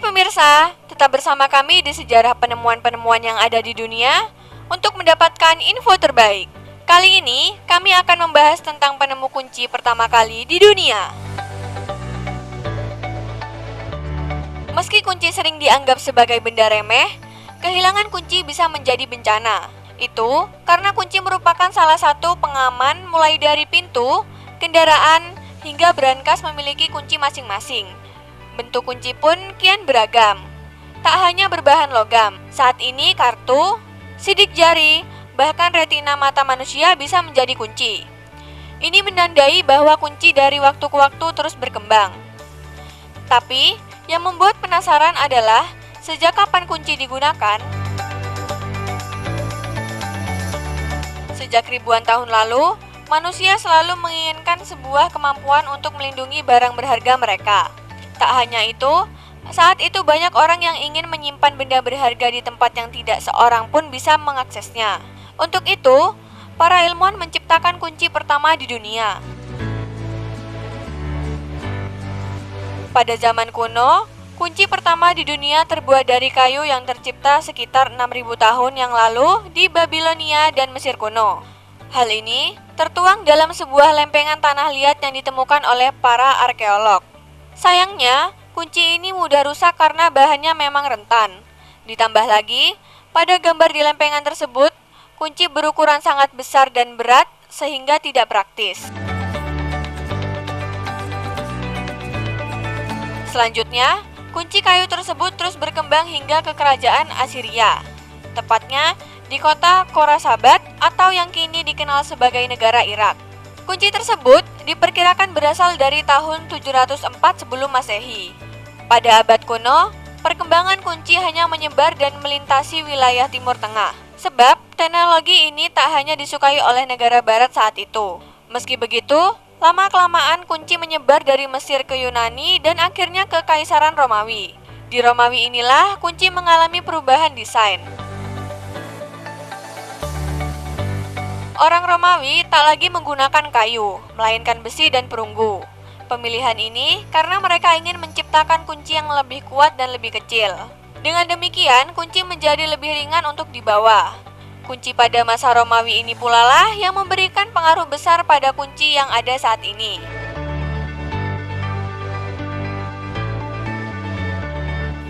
pemirsa, tetap bersama kami di sejarah penemuan-penemuan yang ada di dunia untuk mendapatkan info terbaik. Kali ini, kami akan membahas tentang penemu kunci pertama kali di dunia. Meski kunci sering dianggap sebagai benda remeh, kehilangan kunci bisa menjadi bencana. Itu karena kunci merupakan salah satu pengaman mulai dari pintu, kendaraan, hingga brankas memiliki kunci masing-masing. Bentuk kunci pun kian beragam. Tak hanya berbahan logam, saat ini kartu, sidik jari, bahkan retina mata manusia bisa menjadi kunci. Ini menandai bahwa kunci dari waktu ke waktu terus berkembang. Tapi, yang membuat penasaran adalah sejak kapan kunci digunakan? Sejak ribuan tahun lalu, manusia selalu menginginkan sebuah kemampuan untuk melindungi barang berharga mereka. Tak hanya itu, saat itu banyak orang yang ingin menyimpan benda berharga di tempat yang tidak seorang pun bisa mengaksesnya. Untuk itu, para ilmuwan menciptakan kunci pertama di dunia. Pada zaman kuno, kunci pertama di dunia terbuat dari kayu yang tercipta sekitar 6.000 tahun yang lalu di Babilonia dan Mesir kuno. Hal ini tertuang dalam sebuah lempengan tanah liat yang ditemukan oleh para arkeolog. Sayangnya, kunci ini mudah rusak karena bahannya memang rentan. Ditambah lagi, pada gambar di lempengan tersebut, kunci berukuran sangat besar dan berat sehingga tidak praktis. Selanjutnya, kunci kayu tersebut terus berkembang hingga ke kerajaan Assyria, tepatnya di kota Khorasabat atau yang kini dikenal sebagai negara Irak. Kunci tersebut diperkirakan berasal dari tahun 704 sebelum Masehi. Pada abad kuno, perkembangan kunci hanya menyebar dan melintasi wilayah Timur Tengah. Sebab, teknologi ini tak hanya disukai oleh negara barat saat itu. Meski begitu, lama-kelamaan kunci menyebar dari Mesir ke Yunani dan akhirnya ke Kaisaran Romawi. Di Romawi inilah kunci mengalami perubahan desain. Orang Romawi tak lagi menggunakan kayu, melainkan besi dan perunggu. Pemilihan ini karena mereka ingin menciptakan kunci yang lebih kuat dan lebih kecil. Dengan demikian, kunci menjadi lebih ringan untuk dibawa. Kunci pada masa Romawi ini pula lah yang memberikan pengaruh besar pada kunci yang ada saat ini.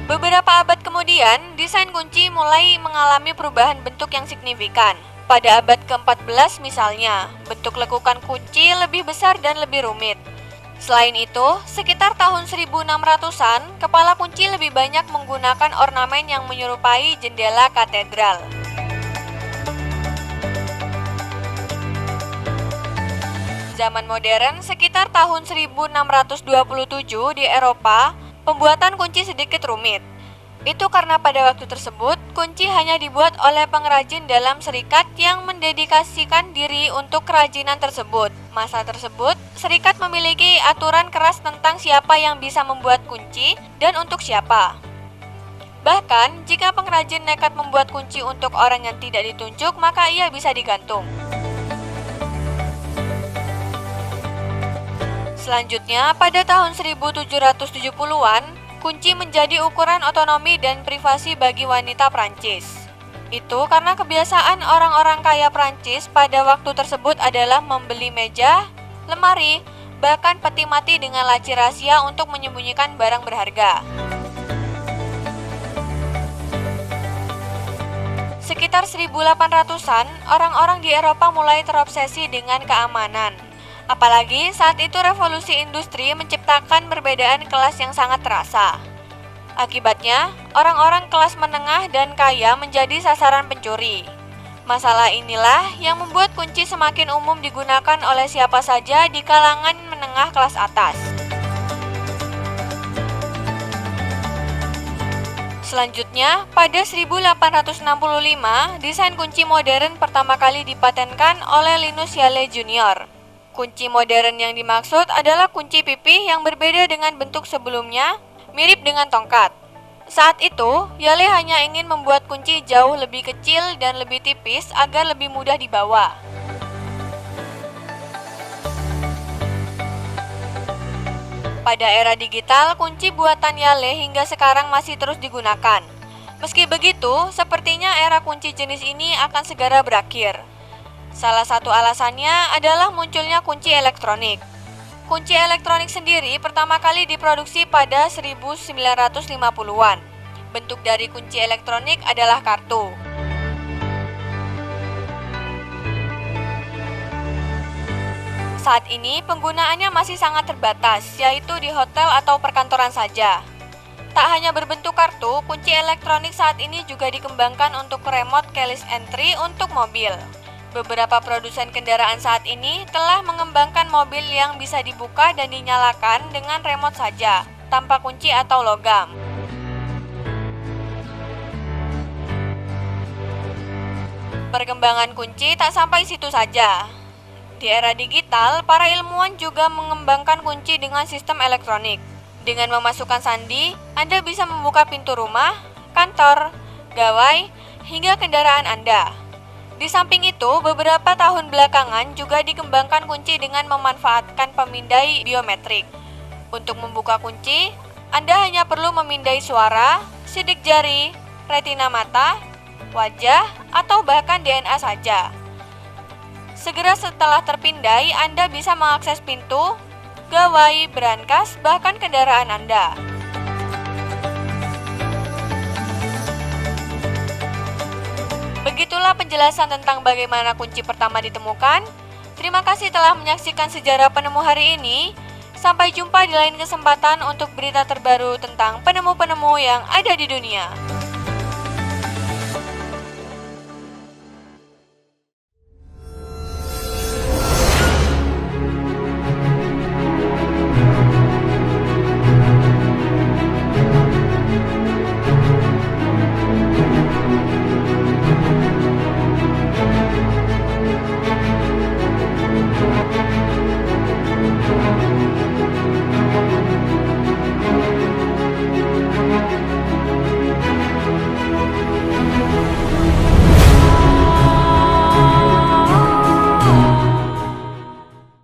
Beberapa abad kemudian, desain kunci mulai mengalami perubahan bentuk yang signifikan. Pada abad ke-14 misalnya, bentuk lekukan kunci lebih besar dan lebih rumit. Selain itu, sekitar tahun 1600-an, kepala kunci lebih banyak menggunakan ornamen yang menyerupai jendela katedral. Zaman modern, sekitar tahun 1627 di Eropa, pembuatan kunci sedikit rumit. Itu karena pada waktu tersebut, kunci hanya dibuat oleh pengrajin dalam serikat yang mendedikasikan diri untuk kerajinan tersebut. Masa tersebut, serikat memiliki aturan keras tentang siapa yang bisa membuat kunci dan untuk siapa. Bahkan, jika pengrajin nekat membuat kunci untuk orang yang tidak ditunjuk, maka ia bisa digantung. Selanjutnya, pada tahun 1770-an, kunci menjadi ukuran otonomi dan privasi bagi wanita Prancis. Itu karena kebiasaan orang-orang kaya Prancis pada waktu tersebut adalah membeli meja, lemari, bahkan peti mati dengan laci rahasia untuk menyembunyikan barang berharga. Sekitar 1800-an, orang-orang di Eropa mulai terobsesi dengan keamanan. Apalagi saat itu revolusi industri menciptakan perbedaan kelas yang sangat terasa. Akibatnya, orang-orang kelas menengah dan kaya menjadi sasaran pencuri. Masalah inilah yang membuat kunci semakin umum digunakan oleh siapa saja di kalangan menengah kelas atas. Selanjutnya, pada 1865, desain kunci modern pertama kali dipatenkan oleh Linus Yale Jr. Kunci modern yang dimaksud adalah kunci pipih yang berbeda dengan bentuk sebelumnya, mirip dengan tongkat. Saat itu, Yale hanya ingin membuat kunci jauh lebih kecil dan lebih tipis agar lebih mudah dibawa. Pada era digital, kunci buatan Yale hingga sekarang masih terus digunakan. Meski begitu, sepertinya era kunci jenis ini akan segera berakhir. Salah satu alasannya adalah munculnya kunci elektronik. Kunci elektronik sendiri pertama kali diproduksi pada 1950-an. Bentuk dari kunci elektronik adalah kartu. Saat ini penggunaannya masih sangat terbatas, yaitu di hotel atau perkantoran saja. Tak hanya berbentuk kartu, kunci elektronik saat ini juga dikembangkan untuk remote keyless entry untuk mobil. Beberapa produsen kendaraan saat ini telah mengembangkan mobil yang bisa dibuka dan dinyalakan dengan remote saja, tanpa kunci atau logam. Perkembangan kunci tak sampai situ saja. Di era digital, para ilmuwan juga mengembangkan kunci dengan sistem elektronik. Dengan memasukkan sandi, Anda bisa membuka pintu rumah, kantor, gawai, hingga kendaraan Anda. Di samping itu, beberapa tahun belakangan juga dikembangkan kunci dengan memanfaatkan pemindai biometrik. Untuk membuka kunci, Anda hanya perlu memindai suara, sidik jari, retina mata, wajah, atau bahkan DNA saja. Segera setelah terpindai, Anda bisa mengakses pintu, gawai, brankas, bahkan kendaraan Anda. Begitulah penjelasan tentang bagaimana kunci pertama ditemukan. Terima kasih telah menyaksikan sejarah penemu hari ini. Sampai jumpa di lain kesempatan untuk berita terbaru tentang penemu-penemu yang ada di dunia.